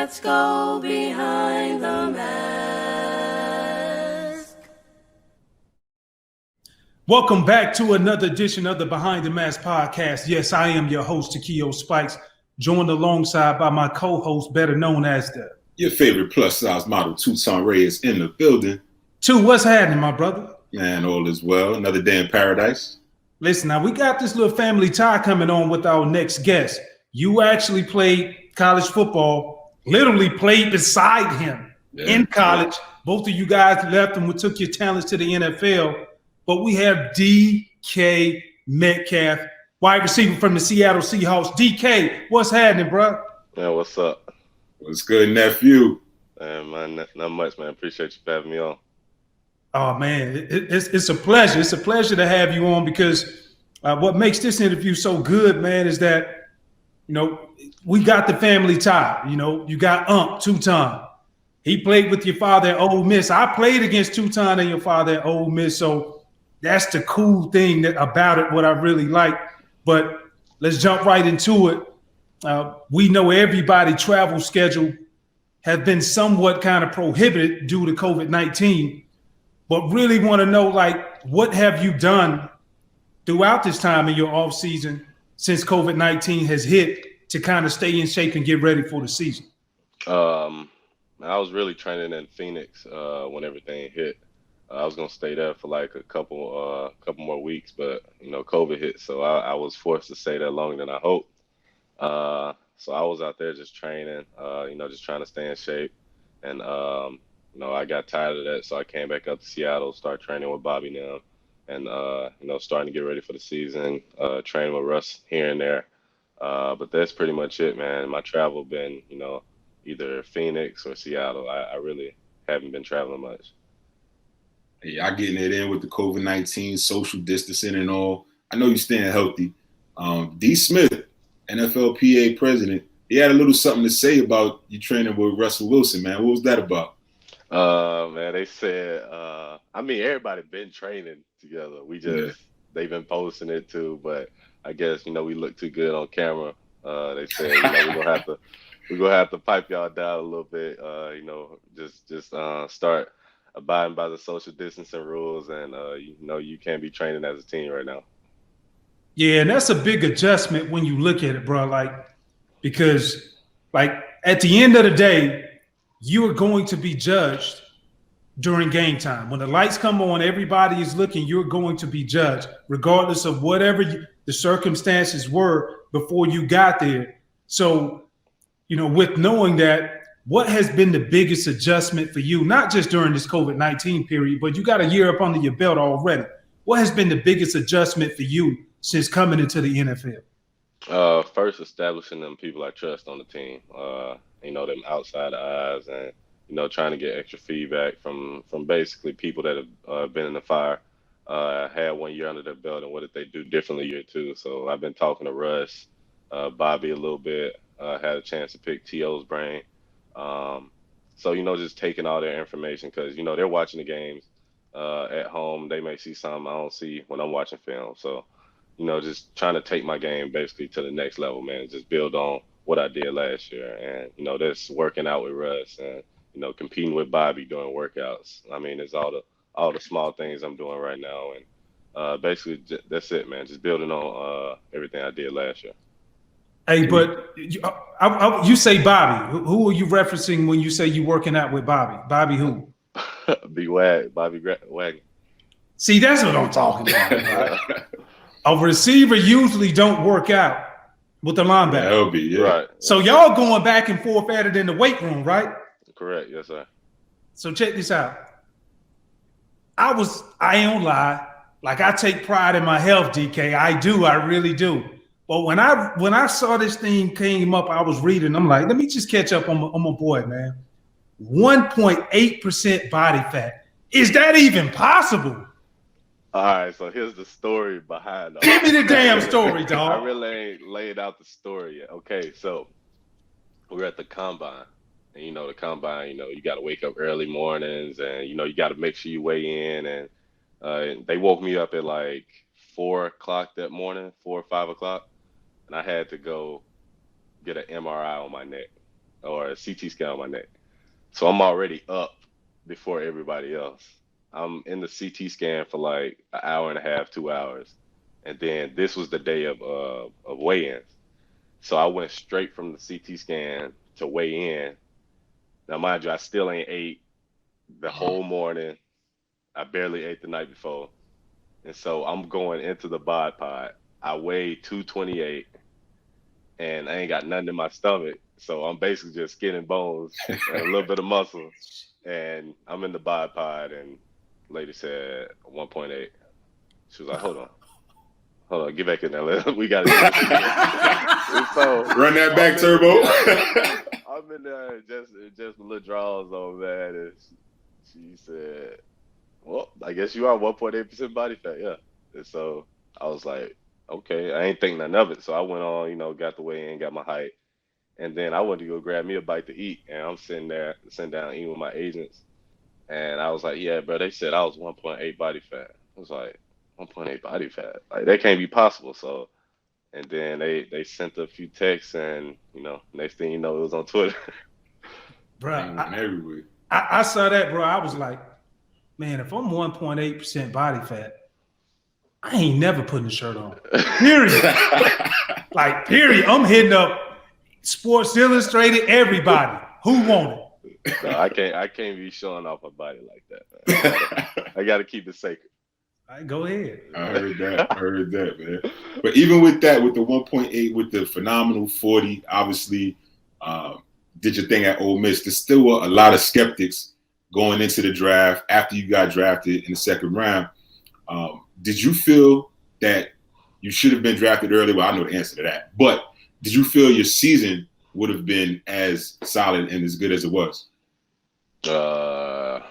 Let's go behind the mask. Welcome back to another edition of the Behind the Mask podcast. Yes, I am your host, Takeo Spikes, joined alongside by my co-host, better known as your favorite plus-size model, Tutan Reyes, in the building. What's happening, my brother? Man, all is well. Another day in paradise. Listen, now we got this little family tie coming on with our next guest. You actually played college football, literally played beside him in college. Both of you guys left and took your talents to the NFL. But we have DK Metcalf, wide receiver from the Seattle Seahawks. DK, what's happening, bro? Man, what's up? What's good, nephew? Man, not much, man. Appreciate you for having me on. Oh, man, it's a pleasure. It's a pleasure to have you on because what makes this interview so good, man, is that, you know, we got the family tie. You know, you got Tutan. He played with your father at Ole Miss. I played against Tutan and your father at Ole Miss, so that's the cool thing about it, what I really like. But let's jump right into it. We know everybody travel schedule has been somewhat kind of prohibited due to COVID-19. But really want to know, like, what have you done throughout this time in your offseason since COVID-19 has hit to kind of stay in shape and get ready for the season? I was really training in Phoenix when everything hit. I was gonna stay there for like a couple more weeks, but you know, COVID hit, so I was forced to stay there longer than I hoped. So I was out there just training, just trying to stay in shape, and I got tired of that, so I came back up to Seattle, started training with Bobby now, and starting to get ready for the season, training with Russ here and there. But that's pretty much it, man. My travel been, either Phoenix or Seattle. I really haven't been traveling much. Hey, I getting it in with the COVID-19 social distancing and all. I know you're staying healthy. D. Smith, NFLPA president, he had a little something to say about you training with Russell Wilson, man. What was that about? Man, they said, everybody been training together. They've been posting it too, but I guess, we look too good on camera. They said, we're gonna have to pipe y'all down a little bit, just start abiding by the social distancing rules, and you can't be training as a team right now. Yeah, and that's a big adjustment when you look at it, bro. Because at the end of the day, you are going to be judged during game time. When the lights come on, everybody is looking, you're going to be judged, regardless of whatever the circumstances were before you got there. So, with knowing that, what has been the biggest adjustment for you, not just during this COVID-19 period, but you got a year up under your belt already. What has been the biggest adjustment for you since coming into the NFL? First, establishing them people I trust on the team, them outside eyes, and, trying to get extra feedback from basically people that have been in the fire, had 1 year under their belt, and what did they do differently year two. So I've been talking to Russ, Bobby a little bit, had a chance to pick T.O.'s brain. So, just taking all their information because, they're watching the games at home. They may see something I don't see when I'm watching film. So, just trying to take my game basically to the next level, man. Just build on what I did last year. And, that's working out with Russ and, competing with Bobby doing workouts. I mean, it's all the small things I'm doing right now. And basically that's it, man. Just building on everything I did last year. Hey, but you say Bobby. Who are you referencing when you say you working out with Bobby? Bobby who? Bobby Wagner. See, that's what I'm talking about. Right? A receiver usually don't work out with the linebacker. Yeah, that'll be, yeah. Right. So y'all going back and forth at it in the weight room, right? Correct. Yes, sir. So check this out. I ain't lie. Like, I take pride in my health, DK. I do. I really do. But when I saw this thing came up, I was reading. I'm like, let me just catch up on my boy, man. 1.8% body fat. Is that even possible? All right, so here's the story behind it. Give me the damn story, dog. I really ain't laid out the story yet. Okay, so we're at the combine. And, the combine, you got to wake up early mornings and, you got to make sure you weigh in. And they woke me up at like 4 o'clock that morning, 4 or 5 o'clock. And I had to go get an MRI on my neck. or a CT scan on my neck. So I'm already up before everybody else. I'm in the CT scan for like an hour and a half, 2 hours. And then this was the day of weigh-ins. So I went straight from the CT scan to weigh in. Now, mind you, I still ain't ate the whole morning. I barely ate the night before. And so I'm going into the bod pod. I weigh 228 and I ain't got nothing in my stomach. So I'm basically just skin and bones and a little bit of muscle. And I'm in the bod pod and lady said 1.8. She was like, hold on, get back in there. We got to get this. So run that back, Turbo. I'm in there just a little draws on that. And she said, well, I guess you are 1.8% body fat, yeah. And so I was like, okay, I ain't think nothing of it. So I went on, got the weigh in, got my height. And then I went to go grab me a bite to eat. And I'm sitting down eating with my agents. And I was like, yeah, bro, they said I was 1.8 body fat. I was like, 1.8 body fat? Like, that can't be possible. So, and then they sent a few texts and, next thing you know, it was on Twitter. Bro, everywhere. I saw that, bro. I was like, man, if I'm 1.8% body fat, I ain't never putting a shirt on. Period. Period. I'm hitting up Sports Illustrated, everybody. Who want it? No, I can't be showing off my body like that, man. I gotta keep it sacred. All right, go ahead. I heard that, man. But even with that, with the 1.8, with the phenomenal 40, obviously did your thing at Ole Miss. There's still a lot of skeptics going into the draft after you got drafted in the second round. Did you feel that you should have been drafted early? Well, I know the answer to that. But did you feel your season would have been as solid and as good as it was? I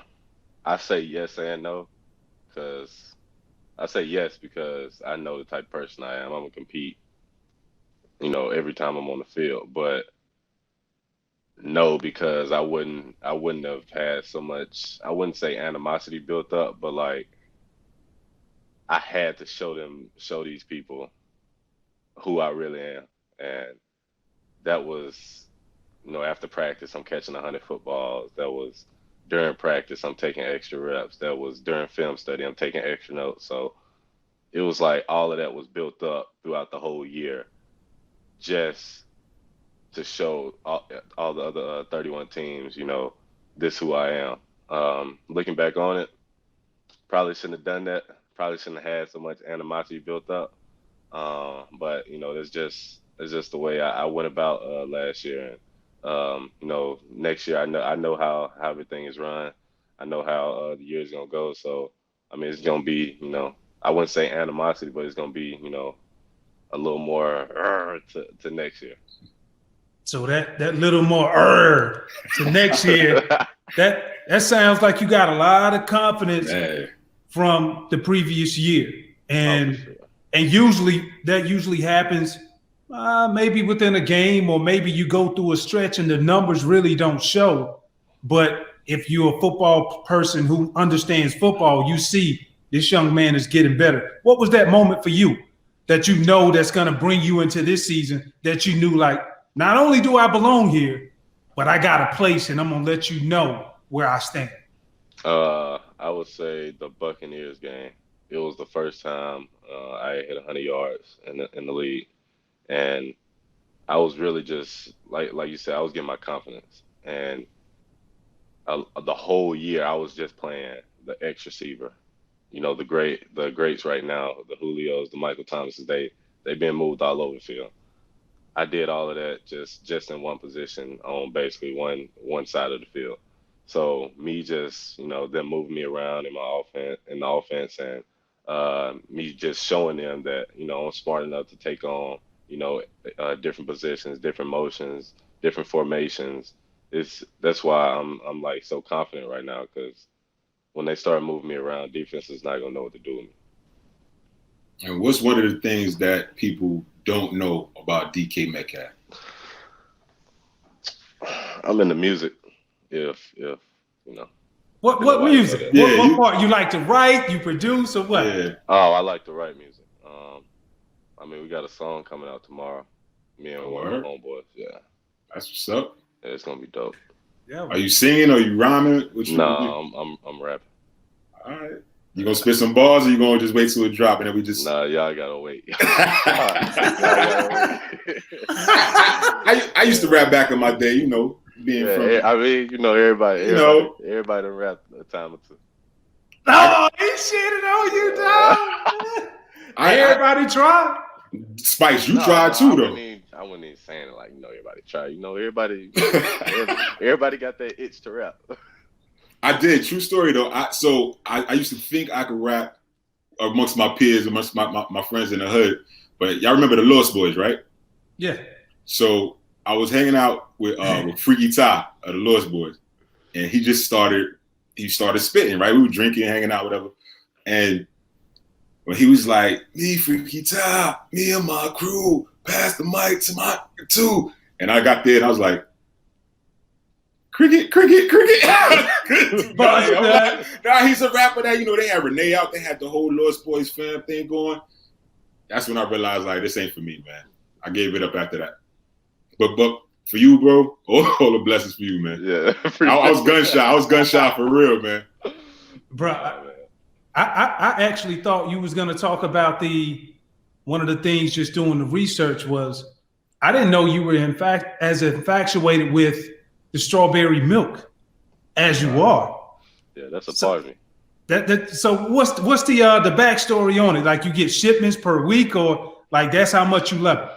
say yes and no. Because I say yes because I know the type of person I am. I'm going to compete, every time I'm on the field. But no, because I wouldn't have had so much, I wouldn't say animosity built up, but like I had to show these people who I really am. And that was, after practice, I'm catching 100 footballs. That was during practice, I'm taking extra reps. That was during film study, I'm taking extra notes. So it was like all of that was built up throughout the whole year just to show all the other 31 teams, this who I am. Looking back on it, probably shouldn't have done that. Probably shouldn't have had so much animosity built up. But it's just the way I went about last year. And next year I know how everything is run. I know how the year is gonna go. So I mean, it's gonna be I wouldn't say animosity, but it's gonna be a little more to next year. So that little more to next year, that sounds like you got a lot of confidence from the previous year, and usually that happens maybe within a game, or maybe you go through a stretch and the numbers really don't show. But if you're a football person who understands football, you see this young man is getting better. What was that moment for you that that's going to bring you into this season, that you knew, like, not only do I belong here, but I got a place and I'm going to let you know where I stand? I would say the Buccaneers game. It was the first time I hit 100 yards in the league. And I was really just, like you said, I was getting my confidence. And the whole year I was just playing the X receiver. The greats right now, the Julios, the Michael Thomases, they've been moved all over the field. I did all of that just in one position on basically one side of the field. So me just, them moving me around in the offense and me just showing them that, I'm smart enough to take on, different positions, different motions, different formations. That's why I'm like so confident right now, because when they start moving me around, defense is not gonna know what to do with me. And what's one of the things that people don't know about DK Metcalf? I'm into music. If What music? What part? You like to write? You produce, or what? Yeah. Oh, I like to write music. I mean, we got a song coming out tomorrow. Me and one of my homeboys. Yeah. That's what's up. Yeah, it's gonna be dope. Yeah. Are you singing? Or are you rhyming? What you? No, I'm rapping. All right. You gonna spit some bars, or you gonna just wait till it drop and then we just? Nah, y'all gotta wait. I used to rap back in my day, you know, being from. I mean, everybody done rap a time or two. No, he shitted on you, dog. Everybody try. Spikes, you tried too, though. I wasn't even saying it like, everybody try. Everybody got that itch to rap. I did. True story, though. I used to think I could rap amongst my peers, amongst my friends in the hood. But y'all remember the Lost Boys, right? Yeah. So I was hanging out with Freaky Ty of the Lost Boys, and he started spitting, right? We were drinking, hanging out, whatever. And when he was like, me, Freaky Ty, me and my crew, pass the mic to my two. And I got there and I was like, cricket. Nah, he's a rapper that, they had Renee out. They had the whole Lost Boys fam thing going. That's when I realized, like, this ain't for me, man. I gave it up after that. But for you, bro, all the blessings for you, man. Yeah. I was gunshot. I was gunshot for real, man. Bro, I actually thought you was going to talk about one of the things just doing the research was I didn't know you were in fact as infatuated with the strawberry milk as you are. Yeah, that's a part of me. So what's the backstory on it? Like you get shipments per week or like that's how much you love it?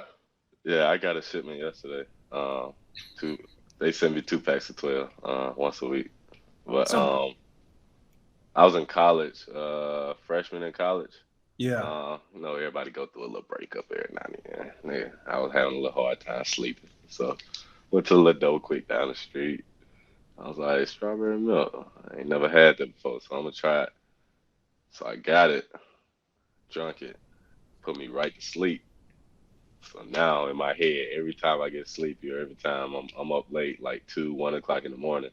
Yeah, I got a shipment yesterday. They sent me 2 packs of 12 once a week. But I was in college, freshman in college. Yeah. Everybody go through a little breakup every now and then. Yeah, I was having a little hard time sleeping. So went to a little dough quick down the street. I was like, strawberry milk. I ain't never had that before, so I'm gonna try it. So I got it, drunk it, put me right to sleep. So now in my head, every time I get sleepy or every time I'm up late, like 2, 1 o'clock in the morning,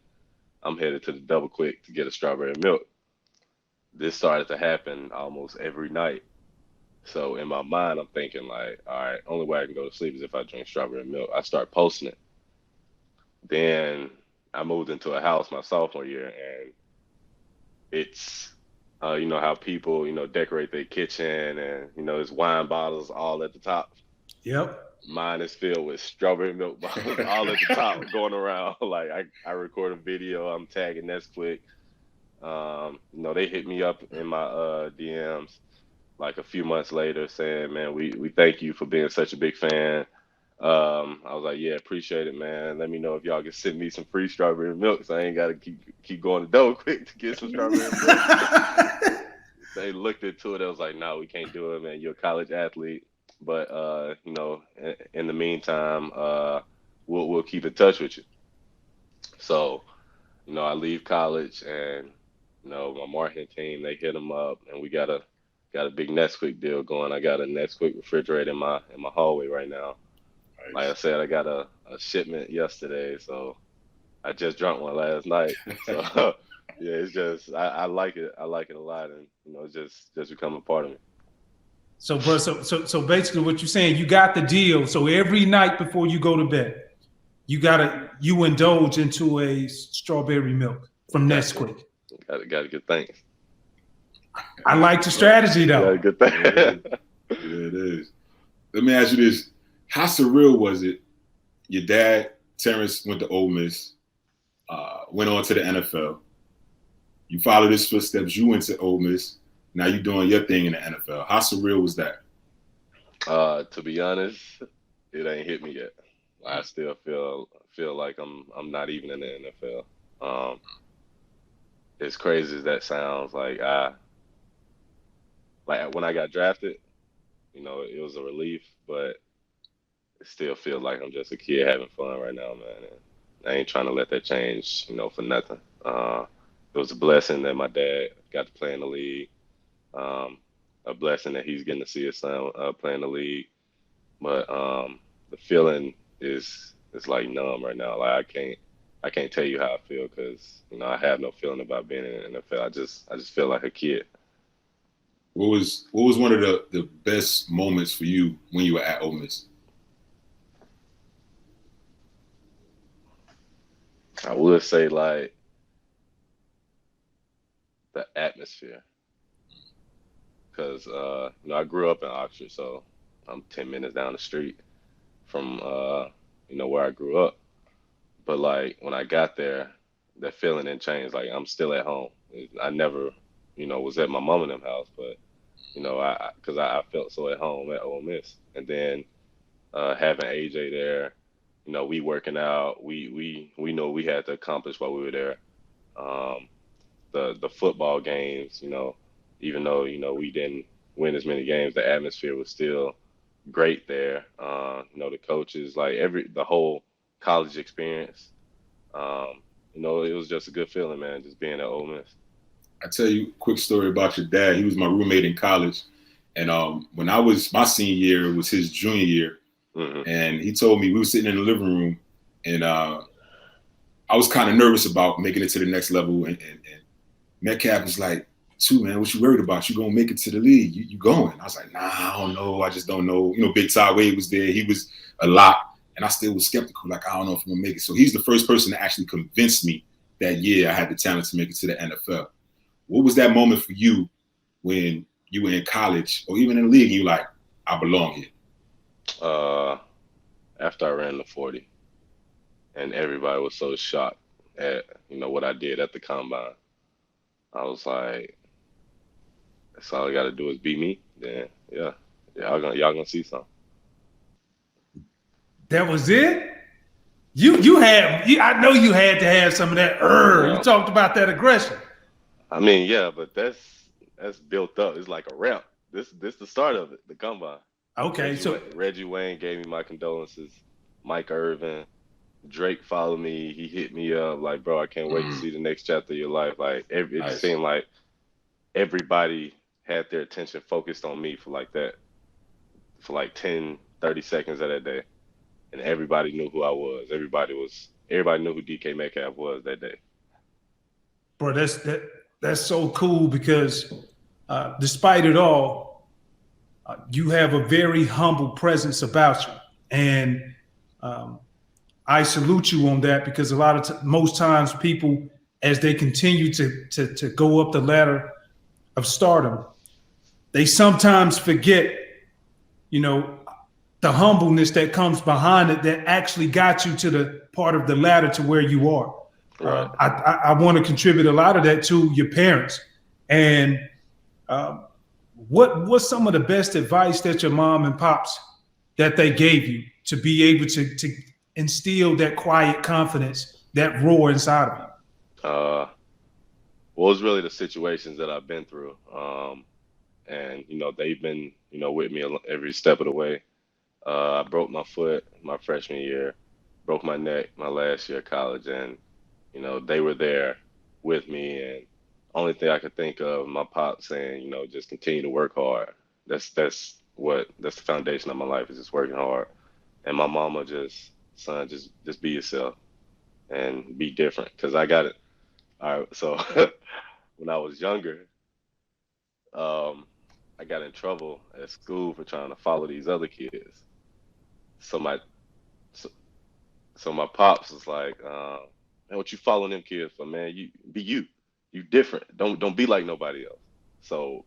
I'm headed to the double quick to get a strawberry milk. This started to happen almost every night. So in my mind, I'm thinking like, all right, only way I can go to sleep is if I drink strawberry milk. I start posting it. Then I moved into a house my sophomore year, and it's, how people, decorate their kitchen and, there's wine bottles all at the top. Yep. Mine is filled with strawberry milk bottles all at the top going around. Like I record a video, I'm tagging Nesquik. They hit me up in my DMs like a few months later saying, man, we thank you for being such a big fan. I was like, yeah, appreciate it, man. Let me know if y'all can send me some free strawberry milk so I ain't got to keep going to double quick to get some strawberry milk. They looked into it. I was like, no, we can't do it, man. You're a college athlete. But, in the meantime, we'll keep in touch with you. So, I leave college and, my marketing team, they hit them up and we got a big Nesquik deal going. I got a Nesquik refrigerator in my hallway right now. Nice. Like I said, I got a shipment yesterday, so I just drank one last night. So yeah, it's just I like it. I like it a lot, and it's just become a part of me. So, bro, so basically, what you're saying, you got the deal. So every night before you go to bed, you indulge into a strawberry milk from Nesquik. Got to get things. I like the strategy though. Got a good thing. Yeah, it is. Let me ask you this: how surreal was it? Your dad, Terrence, went to Ole Miss, went on to the NFL. You followed his footsteps. You went to Ole Miss. Now you're doing your thing in the NFL. How surreal was that? To be honest, it ain't hit me yet. I still feel like I'm not even in the NFL. As crazy as that sounds, like when I got drafted, it was a relief, but it still feels like I'm just a kid having fun right now, man. And I ain't trying to let that change, for nothing. It was a blessing that my dad got to play in the league. A blessing that he's getting to see his son play in the league. But the feeling is like numb right now. Like I can't tell you how I feel because I have no feeling about being in the NFL. I just feel like a kid. What was one of the best moments for you when you were at Ole Miss? I would say like the atmosphere, because I grew up in Oxford, so I'm 10 minutes down the street from where I grew up. But like when I got there, that feeling didn't change. Like I'm still at home. I never, was at my mom and them house, but I felt so at home at Ole Miss, and then having AJ there, we working out, we know we had to accomplish while we were there. The football games, even though we didn't win as many games, the atmosphere was still great there. The coaches, like the whole college experience. It was just a good feeling, man, just being at Ole Miss. I tell you a quick story about your dad. He was my roommate in college, and when I was my senior year, it was his junior year, and he told me we were sitting in the living room, and I was kind of nervous about making it to the next level, and Metcalf was like, "Too, man, what you worried about? You gonna make it to the league? You going?" I was like, "Nah, I don't know. I just don't know." Big Ty Wade was there. He was a lot. And I still was skeptical, like, I don't know if I'm gonna make it. So he's the first person to actually convince me that, yeah, I had the talent to make it to the NFL. What was that moment for you when you were in college or even in the league and you like, I belong here? After I ran the 40 and everybody was so shocked at, what I did at the combine. I was like, that's all I gotta do is beat me. Then yeah, y'all gonna see something. That was it? I know you had to have some of that. Yeah. You talked about that aggression. I mean, yeah, but that's built up. It's like a ramp. This the start of it, the combine. Okay, Reggie Wayne gave me my condolences. Mike Irvin, Drake followed me. He hit me up like, bro, I can't wait to see the next chapter of your life. Like it just seemed like everybody had their attention focused on me for like 10, 30 seconds of that day. And everybody knew who I was. Everybody knew who DK Metcalf was that day. Bro, that's so cool because despite it all, you have a very humble presence about you, and I salute you on that because most times people, as they continue to go up the ladder of stardom, they sometimes forget, the humbleness that comes behind it that actually got you to the part of the ladder to where you are. Right. I want to contribute a lot of that to your parents. And what's some of the best advice that your mom and pops that they gave you to be able to instill that quiet confidence, that roar inside of you? Well, it's really the situations that I've been through. And, they've been, with me every step of the way. I broke my foot my freshman year, broke my neck my last year of college, and they were there with me. And only thing I could think of, my pop saying, just continue to work hard. That's the foundation of my life, is just working hard. And my mama son, just be yourself and be different, because I got it. All right, so when I was younger, I got in trouble at school for trying to follow these other kids. So my pops was like, man, what you following them kids for, man? You be you. You different. Don't be like nobody else. So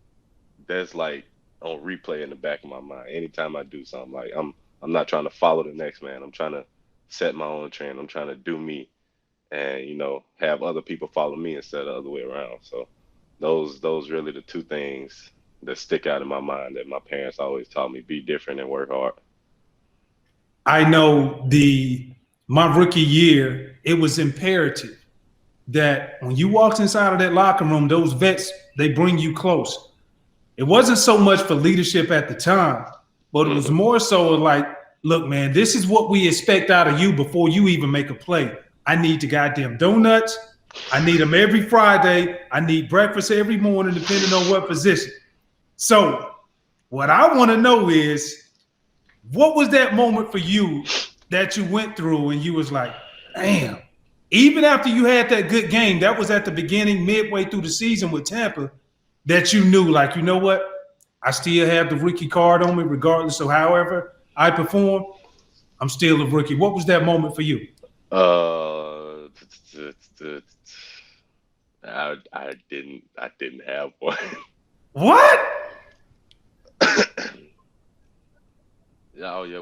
that's like on replay in the back of my mind. Anytime I do something, like I'm not trying to follow the next man. I'm trying to set my own trend. I'm trying to do me, and have other people follow me instead of the other way around. So those really the two things that stick out in my mind that my parents always taught me: be different and work hard. I know my rookie year, it was imperative that when you walked inside of that locker room, those vets, they bring you close. It wasn't so much for leadership at the time, but it was more so like, look, man, this is what we expect out of you before you even make a play. I need the goddamn donuts. I need them every Friday. I need breakfast every morning, depending on what position. So what I want to know is, what was that moment for you that you went through and you was like, damn, even after you had that good game, that was at the beginning, midway through the season with Tampa, that you knew, like, you know what? I still have the rookie card on me, regardless of however I perform. I'm still a rookie. What was that moment for you? I didn't have one. What? Oh yeah,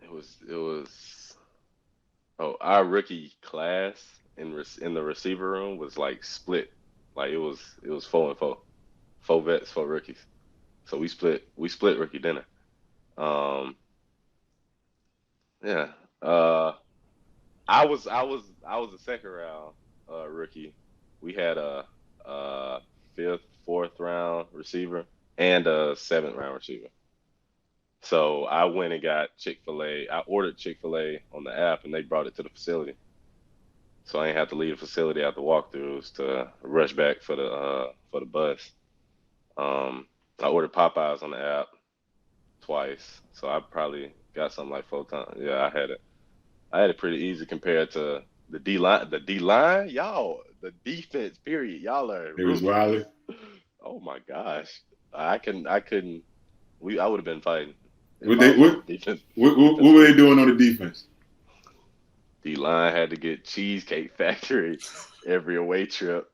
it was our rookie class in the receiver room was like split. Like it was 4-4. 4 vets, 4 rookies. So we split rookie dinner. Yeah. I was a second round rookie. We had a fifth, fourth round receiver and a 7th round receiver. So I went and got Chick-fil-A. I ordered Chick-fil-A on the app and they brought it to the facility. So I didn't have to leave the facility after walkthroughs to rush back for the bus. I ordered Popeyes on the app twice. So I probably got something like 4 times. Yeah, I had it pretty easy compared to the D line. The D line, y'all, the defense. Period. Y'all are. It was Wiley. Oh my gosh, I couldn't. I would have been fighting. What were they doing on the defense? D line had to get Cheesecake Factory every away trip.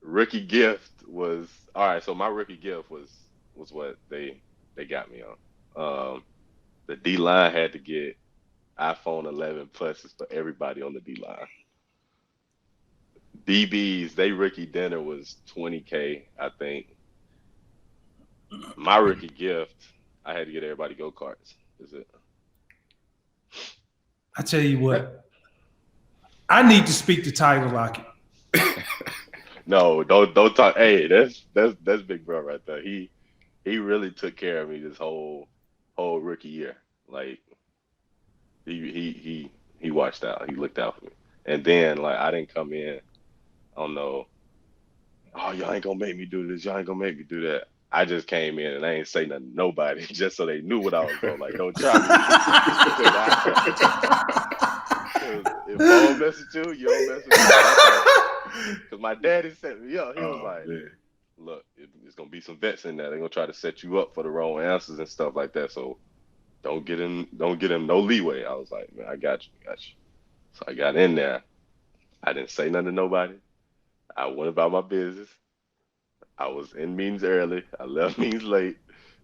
Rookie gift was all right. So my rookie gift was what they got me on. The D line had to get iPhone 11 pluses for everybody on the D line. DBs, they rookie dinner was $20K, I think. My rookie gift, I had to get everybody go-karts. Is it? I tell you what, I need to speak to Tyler Lockett. No, don't talk. Hey, that's big bro right there. He really took care of me this whole rookie year. Like he watched out. He looked out for me. And then like I didn't come in. I don't know. Oh, y'all ain't gonna make me do this. Y'all ain't gonna make me do that. I just came in and I ain't say nothing to nobody just so they knew what I was doing. Like, don't try me. If I don't mess with you, you don't mess with me. Because my daddy set me up. He was like, man. Look, there's gonna be some vets in there. They're gonna try to set you up for the wrong answers and stuff like that. So don't get him no leeway. I was like, man, I got you. So I got in there. I didn't say nothing to nobody. I went about my business. I was in meetings early. I left meetings late,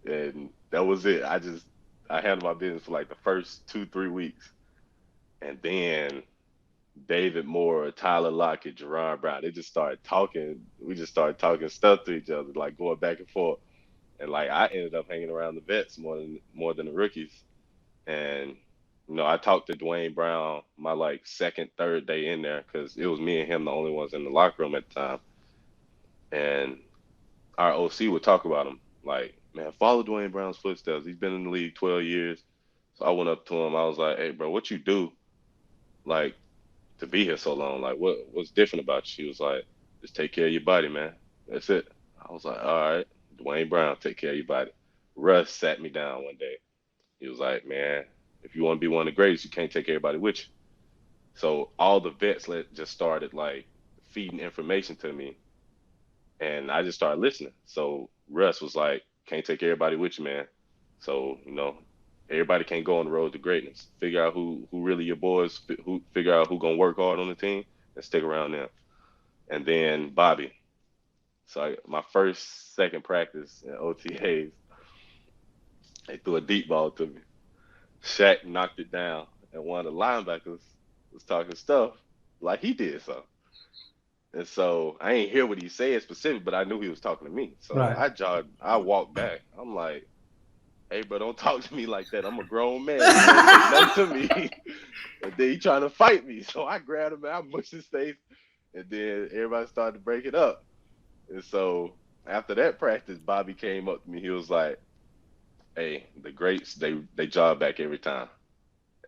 and that was it. I handled my business for like the first 2-3 weeks, and then David Moore, Tyler Lockett, Jerron Brown, they just started talking. We just started talking stuff to each other, like going back and forth, and like I ended up hanging around the vets more than the rookies, and I talked to Dwayne Brown my like second, third day in there because it was me and him the only ones in the locker room at the time, and our OC would talk about him like, man, follow Dwayne Brown's footsteps. He's been in the league 12 years. So I went up to him. I was like, hey, bro, what you do, like, to be here so long? Like, what's different about you? He was like, just take care of your body, man. That's it. I was like, all right, Dwayne Brown, take care of your body. Russ sat me down one day. He was like, man, if you want to be one of the greatest, you can't take everybody with you. So all the vets just started, like, feeding information to me. And I just started listening. So Russ was like, can't take everybody with you, man. So, everybody can't go on the road to greatness. Figure out who really your boys, figure out who going to work hard on the team and stick around them. And then Bobby. So my second practice in OTAs, they threw a deep ball to me. Shaq knocked it down. And one of the linebackers was talking stuff like he did something. And so I ain't hear what he said specific, but I knew he was talking to me. So right. I walked back. I'm like, hey, bro, don't talk to me like that. I'm a grown man. You don't say nothing to me. And then he trying to fight me. So I grabbed him and I mushed his face. And then everybody started to break it up. And so after that practice, Bobby came up to me. He was like, hey, the greats, they job back every time.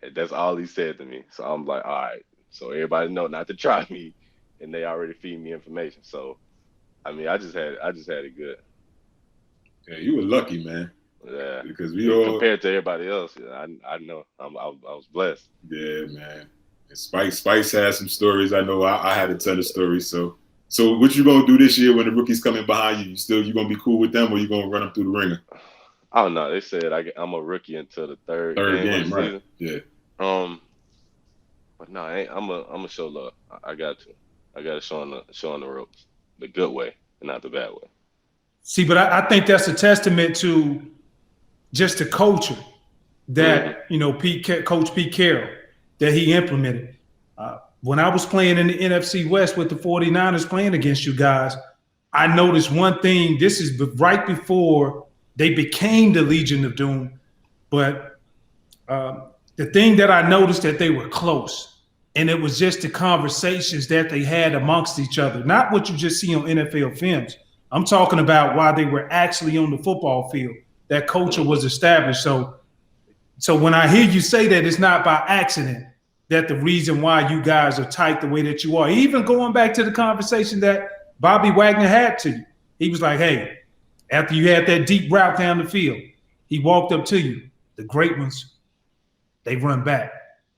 And that's all he said to me. So I'm like, all right. So everybody know not to try me. And they already feed me information. So, I mean, I just had it good. Yeah, you were lucky, man. Yeah, because we all compared to everybody else. Yeah, I know I was blessed. Yeah, man. And Spikes had some stories. I know I had a ton of stories. So what you gonna do this year when the rookies coming behind you? You gonna be cool with them, or you gonna run them through the ringer? I don't know. They said I'm a rookie until the third game of the right? season. Yeah. No, I ain't. I'm a show love. I got to. I got to show on the ropes, the good way, and not the bad way. See, but I think that's a testament to just the culture that Coach Pete Carroll that he implemented. When I was playing in the NFC West with the 49ers playing against you guys, I noticed one thing. This is right before they became the Legion of Doom, but the thing that I noticed that they were close, and it was just the conversations that they had amongst each other, not what you just see on NFL films. I'm talking about while they were actually on the football field. That culture was established. So when I hear you say that, it's not by accident that the reason why you guys are tight the way that you are. Even going back to the conversation that Bobby Wagner had to you, he was like, "Hey, after you had that deep route down the field, he walked up to you. The great ones, they run back."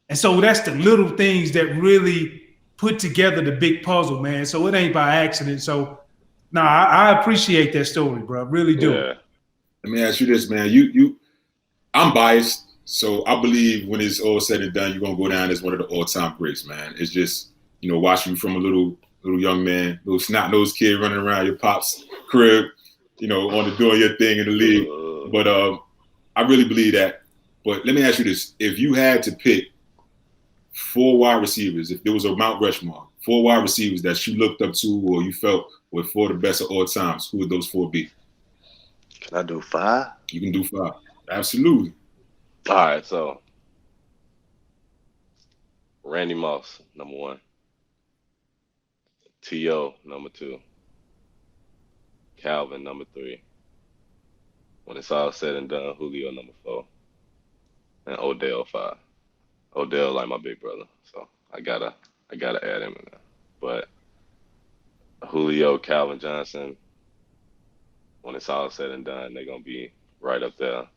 And so that's the little things that really put together the big puzzle, man. So it ain't by accident. So I appreciate that story, bro. I really do. Yeah. Let me ask you this, man. I'm biased, so I believe when it's all said and done, you're gonna go down as one of the all-time greats, man. It's just, watching you from a little young man, little snot-nosed kid running around your pop's crib, doing your thing in the league. But I really believe that. But let me ask you this: if you had to pick 4 wide receivers, if there was a Mount Rushmore, 4 wide receivers that you looked up to or you felt were 4 the best of all times, who would those 4 be? Can I do 5? You can do 5. Absolutely. All right, so Randy Moss, number 1. T.O., number 2. Calvin, number 3. When it's all said and done, Julio, number 4. And Odell, 5. Odell like my big brother, so I gotta add him in there. But Julio, Calvin Johnson, when it's all said and done, they're gonna be right up there.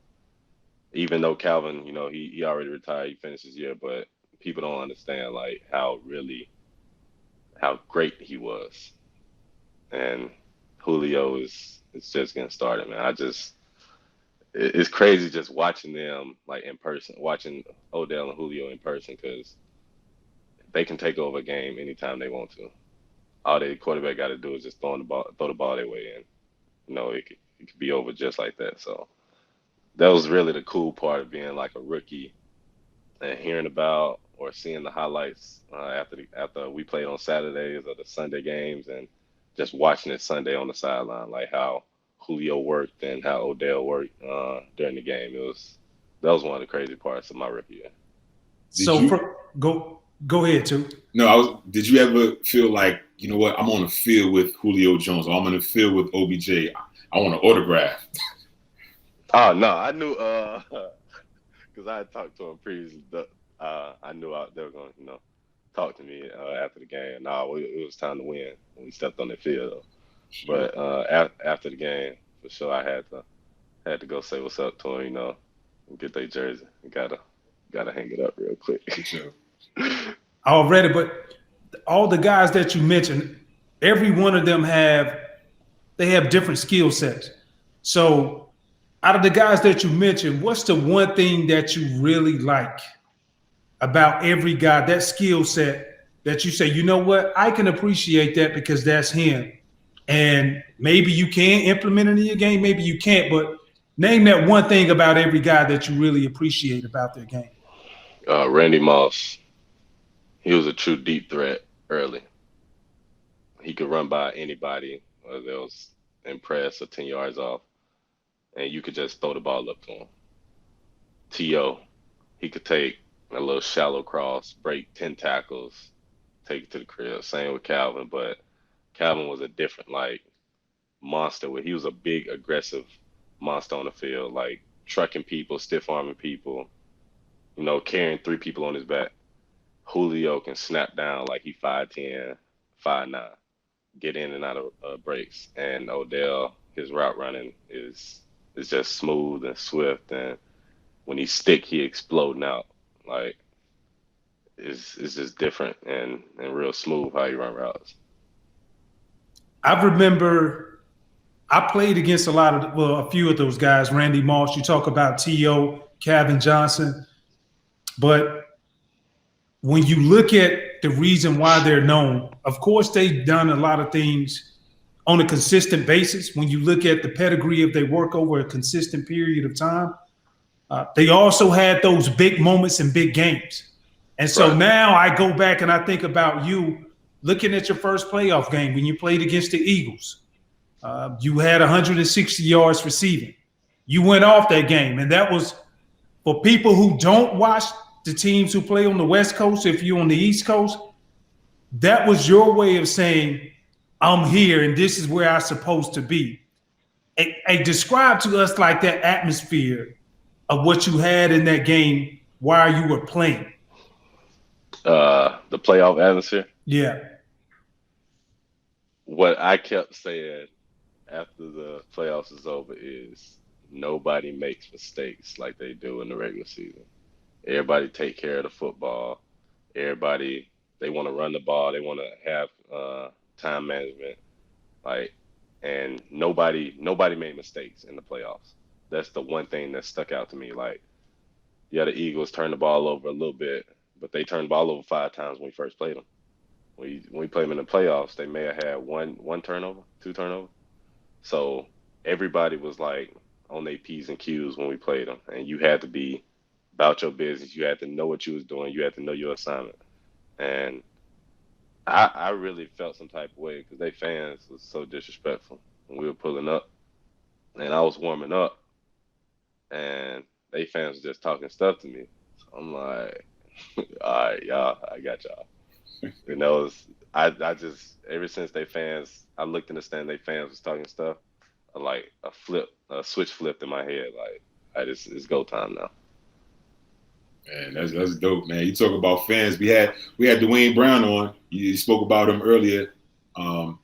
Even though Calvin, he already retired, he finished his year, but people don't understand like how great he was. And Julio is just getting started, man. It's crazy just watching them like in person, watching Odell and Julio in person, because they can take over a game anytime they want to. All the quarterback got to do is just throw the ball their way in. It could be over just like that. So that was really the cool part of being like a rookie and hearing about or seeing the highlights after we played on Saturdays or the Sunday games, and just watching it Sunday on the sideline, like how Julio worked and how Odell worked during the game. That was one of the crazy parts of my rookie year. Go ahead, too. No, did you ever feel like, you know what, I'm on the field with Julio Jones, or I'm on the field with OBJ, I want an autograph? Oh, no, I knew, because I had talked to him previously. I knew they were going to, talk to me after the game. No, it was time to win when we stepped on the field. Sure. But after the game, for sure, I had to go say what's up to him, and get their jersey. Gotta hang it up real quick. Sure. Already, but all the guys that you mentioned, every one of them have different skill sets. So out of the guys that you mentioned, what's the one thing that you really like about every guy, that skill set that you say, you know what, I can appreciate that because that's him? And maybe you can implement it in your game, maybe you can't, but name that one thing about every guy that you really appreciate about their game. Randy Moss. He was a true deep threat early. He could run by anybody, whether it was in press or 10 yards off, and you could just throw the ball up to him. T.O., he could take a little shallow cross, break 10 tackles, take it to the crib. Same with Calvin, but Calvin was a different, monster. He was a big, aggressive monster on the field, trucking people, stiff-arming people, carrying 3 people on his back. Julio can snap down like he 5'10", 5'9", get in and out of breaks. And Odell, his route running is just smooth and swift. And when he stick, he exploding out. It's just different and real smooth how he run routes. I remember I played against a few of those guys. Randy Moss, you talk about T.O., Calvin Johnson, but when you look at the reason why they're known, of course, they've done a lot of things on a consistent basis. When you look at the pedigree of their work over a consistent period of time, they also had those big moments and big games. And so now I go back and I think about you looking at your first playoff game when you played against the Eagles. You had 160 yards receiving. You went off that game, and that was for people who don't watch the teams who play on the West Coast. If you're on the East Coast, that was your way of saying, I'm here and this is where I'm supposed to be. Describe to us like that atmosphere of what you had in that game while you were playing. The playoff atmosphere. Yeah. What I kept saying after the playoffs is over is nobody makes mistakes like they do in the regular season. Everybody take care of the football. Everybody, they want to run the ball. They want to have time management. And nobody made mistakes in the playoffs. That's the one thing that stuck out to me. The Eagles turned the ball over a little bit, but they turned the ball over 5 times when we first played them. When we played them in the playoffs, they may have had one turnover, 2 turnovers. So everybody was on their P's and Q's when we played them, and you had to be about your business. You had to know what you was doing. You had to know your assignment. And I really felt some type of way because they fans was so disrespectful when we were pulling up, and I was warming up, and they fans were just talking stuff to me. So I'm like, all right, y'all, I got y'all. I just ever since I looked in the stand, they fans was talking stuff. A switch flipped in my head. It's go time now. Man, that's dope, man. You talk about fans. We had Dwayne Brown on. You spoke about him earlier. Your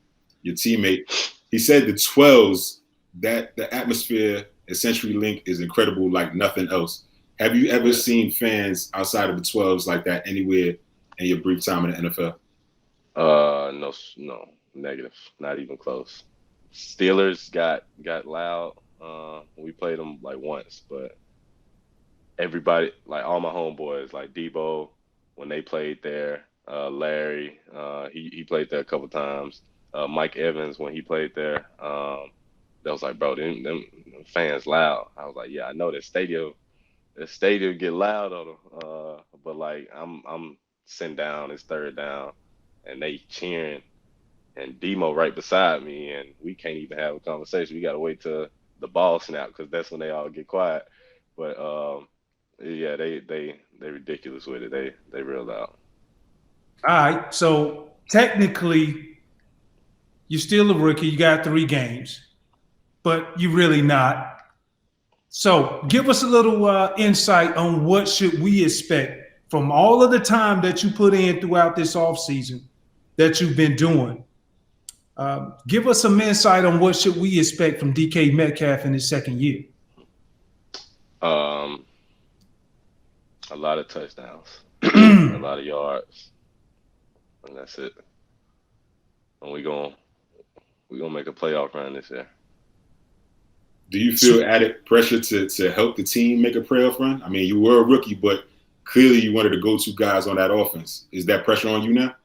teammate. He said the 12s, that the atmosphere at CenturyLink is incredible, like nothing else. Have you ever seen fans outside of the 12s like that anywhere in your brief time in the NFL? No, negative. Not even close. Steelers got loud when we played them once, but everybody, all my homeboys, like Debo, when they played there, Larry, he played there a couple times. Mike Evans, when he played there, they was like, bro, them fans loud. I was like, yeah, I know the stadium get loud on them, but I'm sitting down, it's third down, and they cheering, and Demo right beside me, and we can't even have a conversation. We gotta wait till the ball snap because that's when they all get quiet. But yeah, they ridiculous with it. They real loud. All right, so technically, you're still a rookie. You got 3 games, but you're really not. So give us a little insight on what should we expect from all of the time that you put in throughout this offseason that you've been doing. Give us some insight on what should we expect from DK Metcalf in his second year. A lot of touchdowns, a lot of yards, and that's it. And we're gonna make a playoff run this year. Do you feel added pressure to help the team make a playoff run? I mean, you were a rookie, but clearly you wanted to go-to guys on that offense. Is that pressure on you now?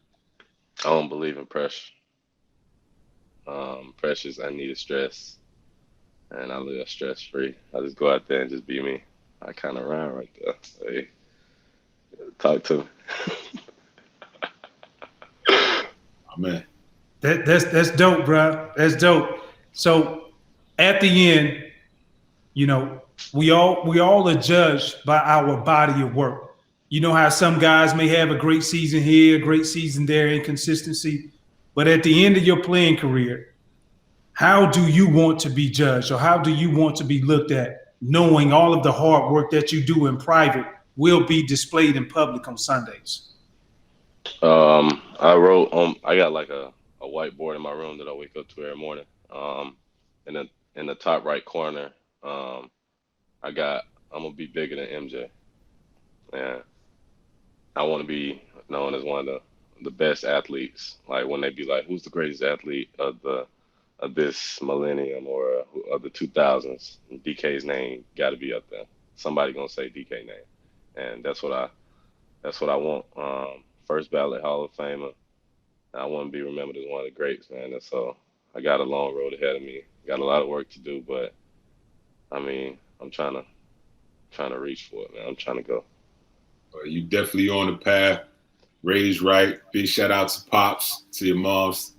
I don't believe in pressure. Pressure's unneeded stress, and I live stress-free. I just go out there and just be me. I kind of rhyme right there. Hey, talk to me. Oh, man. That's dope, bro. That's dope. So at the end, we all are judged by our body of work. You know how some guys may have a great season here, a great season there, inconsistency. But at the end of your playing career, how do you want to be judged, or how do you want to be looked at, knowing all of the hard work that you do in private will be displayed in public on Sundays? I wrote I got a whiteboard in my room that I wake up to every morning. In the top right corner, I'm gonna be bigger than MJ, and I want to be known as one of the best athletes. Like when they be like, "Who's the greatest athlete of this millennium or of the 2000s?" DK's name got to be up there. Somebody gonna say DK name, and that's what that's what I want. First ballot Hall of Famer. I want to be remembered as one of the greats, man. And so I got a long road ahead of me. Got a lot of work to do, but I mean, I'm trying to reach for it, man. I'm trying to go. You definitely on the path. Raised right. Big shout out to Pops, to your moms,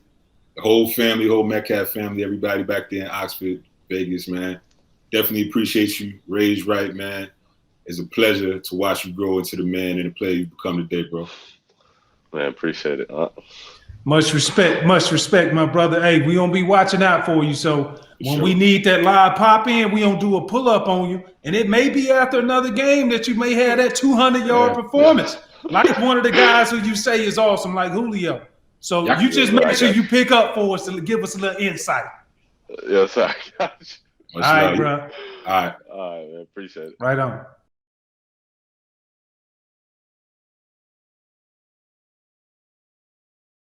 the whole family, whole Metcalf family, everybody back there in Oxford, Vegas, man. Definitely appreciate you. Raised right, man. It's a pleasure to watch you grow into the man and the player you become today, bro. Man, appreciate it. Much respect, my brother. Hey, we gonna be watching out for you. So when we sure. need that live pop in, we gonna do a pull up on you, and it may be after another game that you may have that 200-yard performance, like one of the guys who you say is awesome, like Julio. So you just make sure you pick up for us to give us a little insight. Yes, sir. All right, bro. All right, man. Appreciate it. Right on.